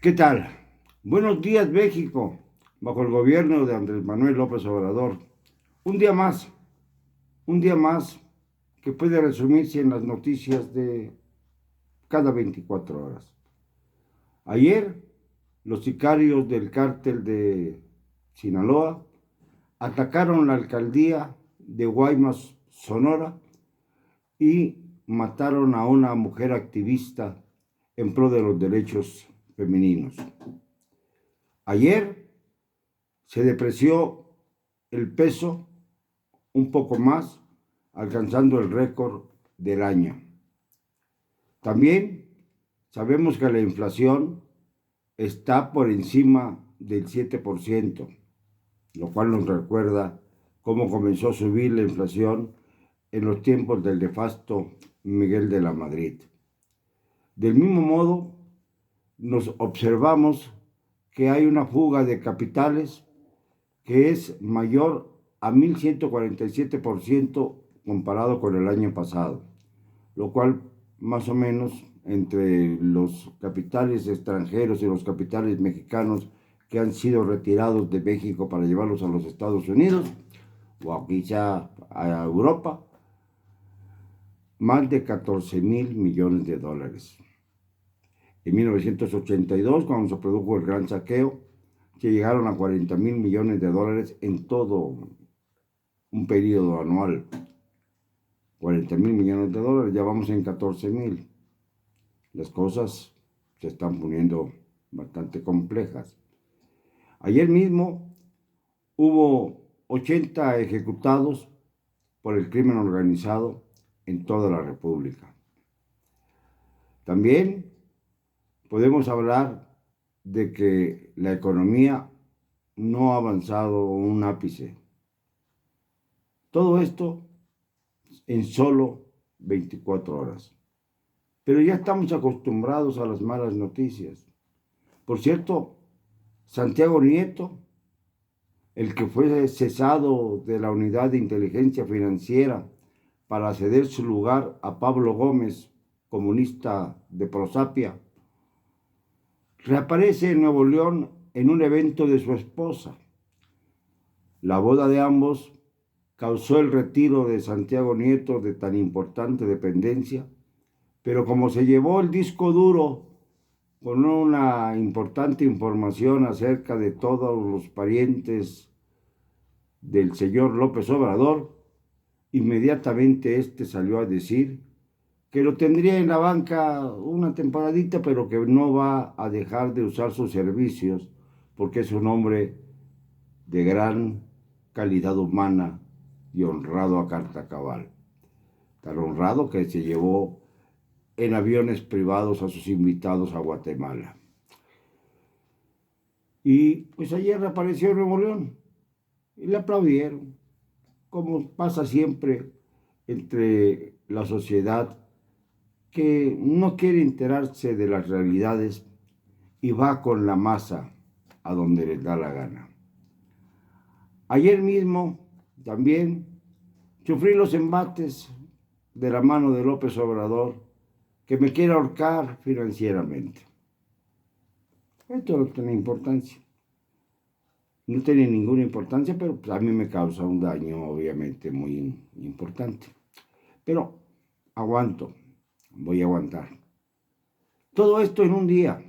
¿Qué tal? Buenos días, México, bajo el gobierno de Andrés Manuel López Obrador. Un día más, un día más que puede resumirse en las noticias de cada 24 horas. Ayer, los sicarios del cártel de Sinaloa atacaron la alcaldía de Guaymas, Sonora, y mataron a una mujer activista en pro de los derechos femeninos. Ayer se depreció el peso un poco más, alcanzando el récord del año. También sabemos que la inflación está por encima del 7%, lo cual nos recuerda cómo comenzó a subir la inflación en los tiempos del nefasto Miguel de la Madrid. Del mismo modo, nos observamos que hay una fuga de capitales que es mayor a 1.147% comparado con el año pasado, lo cual más o menos entre los capitales extranjeros y los capitales mexicanos que han sido retirados de México para llevarlos a los Estados Unidos o quizá a Europa, más de 14.000 millones de dólares. En 1982, cuando se produjo el gran saqueo, que llegaron a 40.000 millones de dólares en todo un periodo anual. 40.000 millones de dólares, ya vamos en 14.000. Las cosas se están poniendo bastante complejas. Ayer mismo hubo 80 ejecutados por el crimen organizado en toda la República. También podemos hablar de que la economía no ha avanzado un ápice. Todo esto en solo 24 horas. Pero ya estamos acostumbrados a las malas noticias. Por cierto, Santiago Nieto, el que fue cesado de la Unidad de Inteligencia Financiera para ceder su lugar a Pablo Gómez, comunista de Prosapia, reaparece en Nuevo León en un evento de su esposa. La boda de ambos causó el retiro de Santiago Nieto de tan importante dependencia, pero como se llevó el disco duro con una importante información acerca de todos los parientes del señor López Obrador, inmediatamente este salió a decir que lo tendría en la banca una temporadita, pero que no va a dejar de usar sus servicios porque es un hombre de gran calidad humana y honrado a carta cabal. Tan honrado que se llevó en aviones privados a sus invitados a Guatemala. Y pues ayer reapareció en Nuevo León y le aplaudieron, como pasa siempre entre la sociedad que no quiere enterarse de las realidades y va con la masa a donde les da la gana. Ayer mismo también sufrí los embates de la mano de López Obrador, que me quiere ahorcar financieramente. Esto no tiene importancia. No tiene ninguna importancia, pero pues a mí me causa un daño obviamente muy importante. Pero aguanto, voy a aguantar. Todo esto en un día.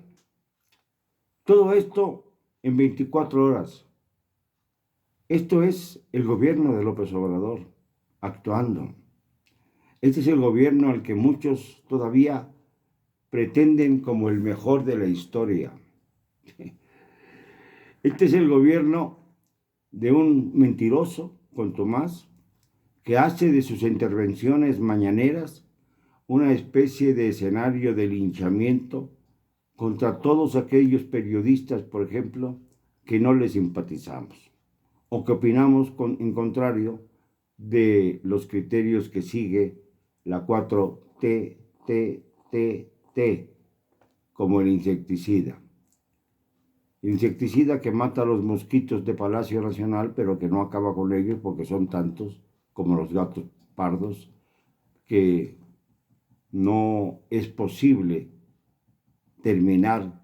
Todo esto en 24 horas. Esto es el gobierno de López Obrador actuando. Este es el gobierno al que muchos todavía pretenden como el mejor de la historia. Este es el gobierno de un mentiroso, cuanto más, que hace de sus intervenciones mañaneras una especie de escenario de linchamiento contra todos aquellos periodistas, por ejemplo, que no les simpatizamos o que opinamos en contrario de los criterios que sigue la 4T, como el insecticida. Insecticida que mata a los mosquitos de Palacio Nacional, pero que no acaba con ellos porque son tantos como los gatos pardos que no es posible terminar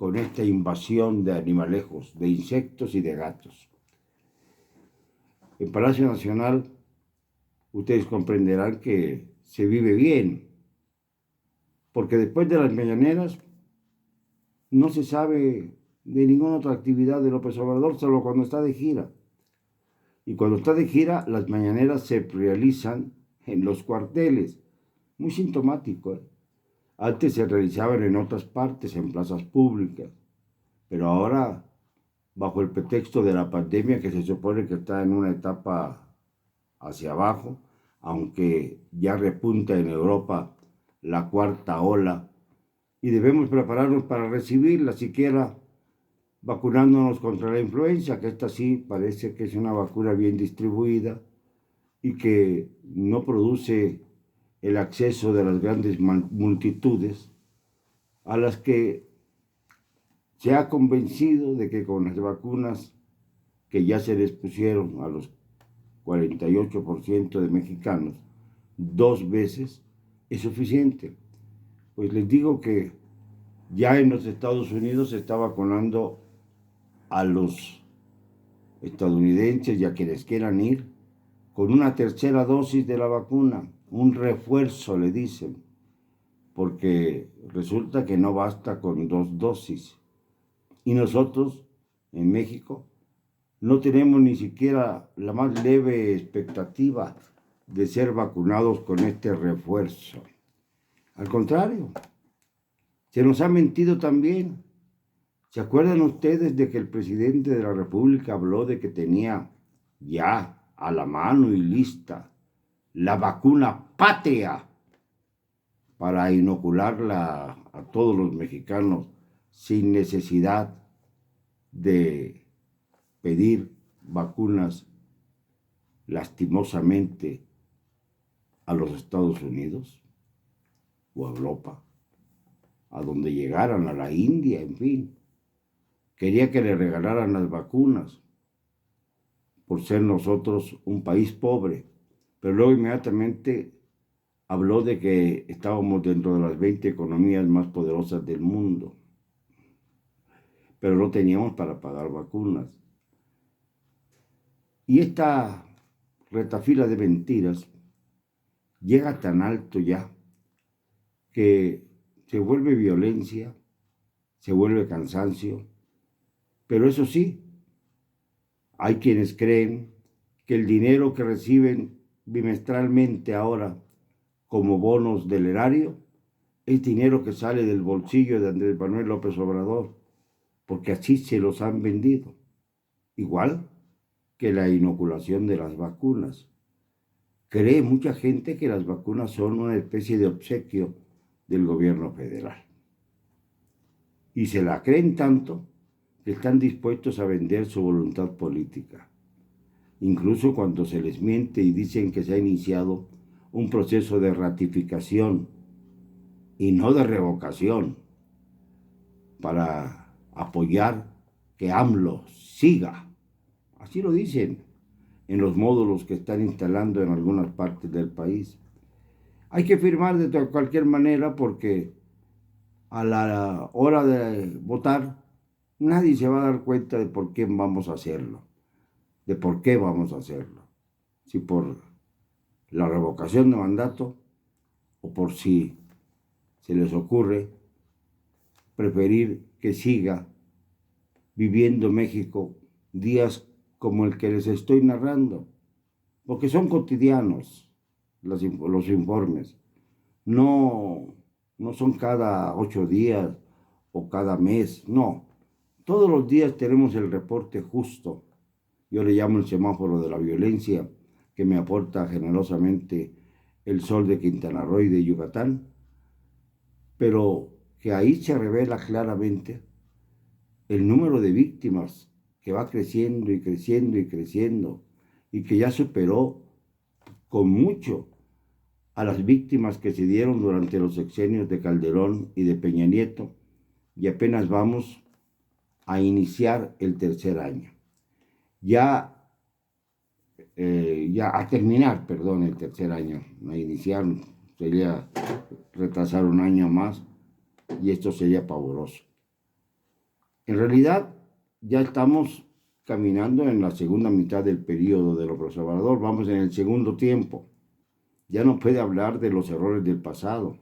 con esta invasión de animalejos, de insectos y de gatos. En Palacio Nacional, ustedes comprenderán que se vive bien, porque después de las mañaneras no se sabe de ninguna otra actividad de López Obrador, salvo cuando está de gira. Y cuando está de gira, las mañaneras se realizan en los cuarteles. Muy sintomático, ¿eh? Antes se realizaban en otras partes, en plazas públicas, pero ahora, bajo el pretexto de la pandemia, que se supone que está en una etapa hacia abajo, aunque ya repunta en Europa la cuarta ola, y debemos prepararnos para recibirla, siquiera vacunándonos contra la influenza, que esta sí parece que es una vacuna bien distribuida y que no produce el acceso de las grandes multitudes a las que se ha convencido de que con las vacunas que ya se les pusieron a los 48% de mexicanos 2 veces es suficiente. Pues les digo que ya en los Estados Unidos se está vacunando a los estadounidenses y a quienes quieran ir con una tercera dosis de la vacuna, un refuerzo le dicen, porque resulta que no basta con 2 dosis. Y nosotros, en México, no tenemos ni siquiera la más leve expectativa de ser vacunados con este refuerzo. Al contrario, se nos ha mentido también. ¿Se acuerdan ustedes de que el presidente de la República habló de que tenía ya a la mano y lista la vacuna patria para inocularla a todos los mexicanos sin necesidad de pedir vacunas lastimosamente a los Estados Unidos o a Europa, a donde llegaran, a la India, en fin? Quería que le regalaran las vacunas por ser nosotros un país pobre, pero luego inmediatamente habló de que estábamos dentro de las 20 economías más poderosas del mundo, pero no teníamos para pagar vacunas. Y esta retafila de mentiras llega tan alto ya que se vuelve violencia, se vuelve cansancio, pero eso sí, hay quienes creen que el dinero que reciben bimestralmente ahora como bonos del erario es dinero que sale del bolsillo de Andrés Manuel López Obrador, porque así se los han vendido. Igual que la inoculación de las vacunas. Cree mucha gente que las vacunas son una especie de obsequio del gobierno federal. Y se la creen tanto que están dispuestos a vender su voluntad política. Incluso cuando se les miente y dicen que se ha iniciado un proceso de ratificación y no de revocación para apoyar que AMLO siga. Así lo dicen en los módulos que están instalando en algunas partes del país. Hay que firmar de cualquier manera porque a la hora de votar nadie se va a dar cuenta de por qué vamos a hacerlo, de por qué vamos a hacerlo. Si por la revocación de mandato o por si se les ocurre preferir que siga viviendo México días como el que les estoy narrando, porque son cotidianos los informes, no son cada 8 días o cada mes, no. Todos los días tenemos el reporte justo. Yo le llamo el semáforo de la violencia que me aporta generosamente el Sol de Quintana Roo y de Yucatán, pero que ahí se revela claramente el número de víctimas que va creciendo y creciendo y creciendo y que ya superó con mucho a las víctimas que se dieron durante los sexenios de Calderón y de Peña Nieto, y apenas vamos a iniciar el tercer año. Ya a terminar, perdón, el tercer año, a iniciar sería retrasar un año más y esto sería pavoroso. En realidad, ya estamos caminando en la segunda mitad del periodo de López Obrador, vamos en el segundo tiempo. Ya no puede hablar de los errores del pasado.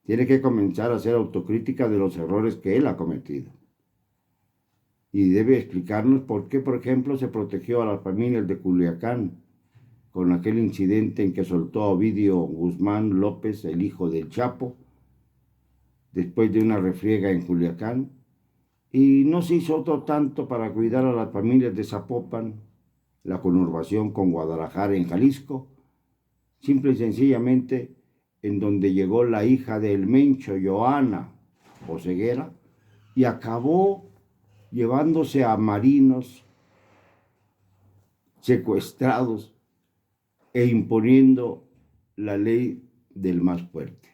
Tiene que comenzar a hacer autocrítica de los errores que él ha cometido. Y debe explicarnos por qué, por ejemplo, se protegió a las familias de Culiacán con aquel incidente en que soltó a Ovidio Guzmán López, el hijo del Chapo, después de una refriega en Culiacán, y no se hizo otro tanto para cuidar a las familias de Zapopan, la conurbación con Guadalajara en Jalisco, simple y sencillamente en donde llegó la hija del Mencho, Joana Oseguera, y acabó llevándose a marinos secuestrados e imponiendo la ley del más fuerte.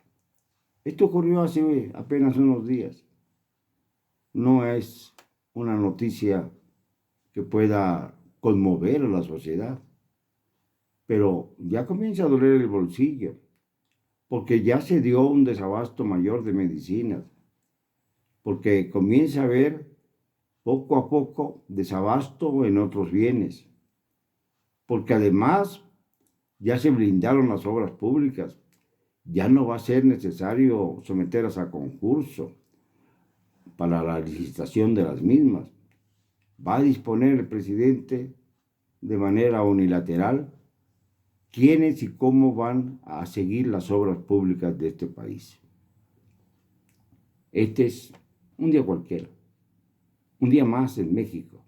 Esto ocurrió hace apenas unos días. No es una noticia que pueda conmover a la sociedad, pero ya comienza a doler el bolsillo, porque ya se dio un desabasto mayor de medicinas, porque comienza a haber poco a poco desabasto en otros bienes, porque además ya se blindaron las obras públicas, ya no va a ser necesario someterlas a concurso para la licitación de las mismas. Va a disponer el presidente de manera unilateral quiénes y cómo van a seguir las obras públicas de este país. Este es un día cualquiera, un día más en México,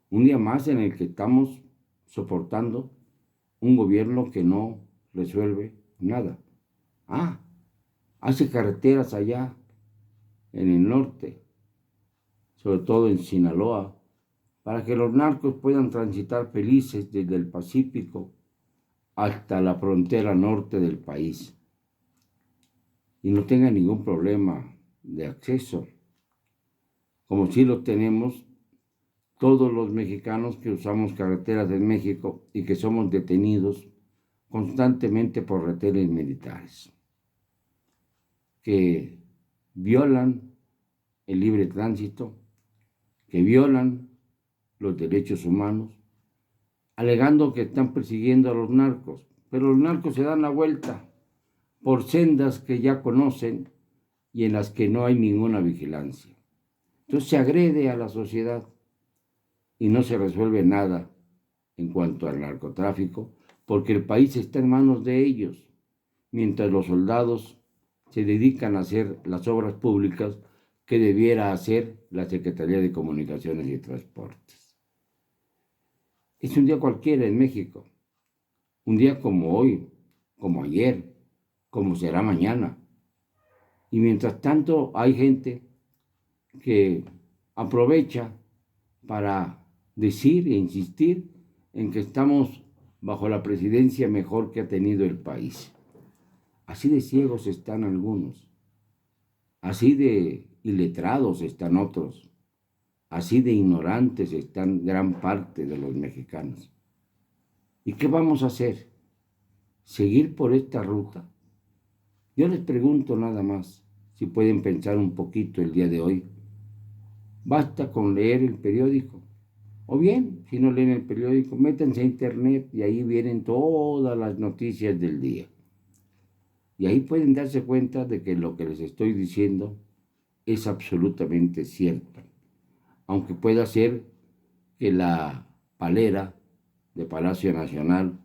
un día más en el que estamos soportando un gobierno que no resuelve nada. Hace carreteras allá en el norte, sobre todo en Sinaloa, para que los narcos puedan transitar felices desde el Pacífico hasta la frontera norte del país y no tengan ningún problema de acceso, como si lo tenemos todos los mexicanos que usamos carreteras en México y que somos detenidos constantemente por retenes militares, que violan el libre tránsito, que violan los derechos humanos, alegando que están persiguiendo a los narcos, pero los narcos se dan la vuelta por sendas que ya conocen y en las que no hay ninguna vigilancia. Entonces se agrede a la sociedad y no se resuelve nada en cuanto al narcotráfico, porque el país está en manos de ellos, mientras los soldados se dedican a hacer las obras públicas que debiera hacer la Secretaría de Comunicaciones y Transportes. Es un día cualquiera en México, un día como hoy, como ayer, como será mañana. Y mientras tanto hay gente que aprovecha para decir e insistir en que estamos bajo la presidencia mejor que ha tenido el país. Así de ciegos están algunos, así de iletrados están otros, así de ignorantes están gran parte de los mexicanos. ¿Y qué vamos a hacer? ¿Seguir por esta ruta? Yo les pregunto nada más si pueden pensar un poquito el día de hoy. Basta con leer el periódico. O bien, si no leen el periódico, métanse a internet y ahí vienen todas las noticias del día. Y ahí pueden darse cuenta de que lo que les estoy diciendo es absolutamente cierto. Aunque pueda ser que la palera de Palacio Nacional,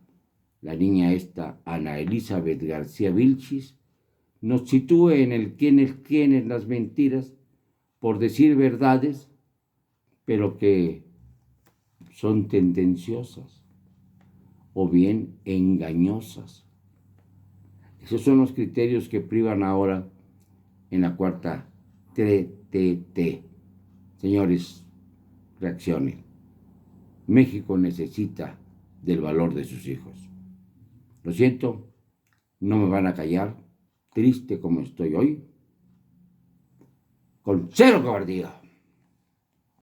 la niña esta, Ana Elizabeth García Vilchis, nos sitúe en el quién es las mentiras por decir verdades, pero que son tendenciosas o bien engañosas. Esos son los criterios que privan ahora en la cuarta TTT. Señores, reaccionen. México necesita del valor de sus hijos. Lo siento, no me van a callar, triste como estoy hoy, con cero cobardía.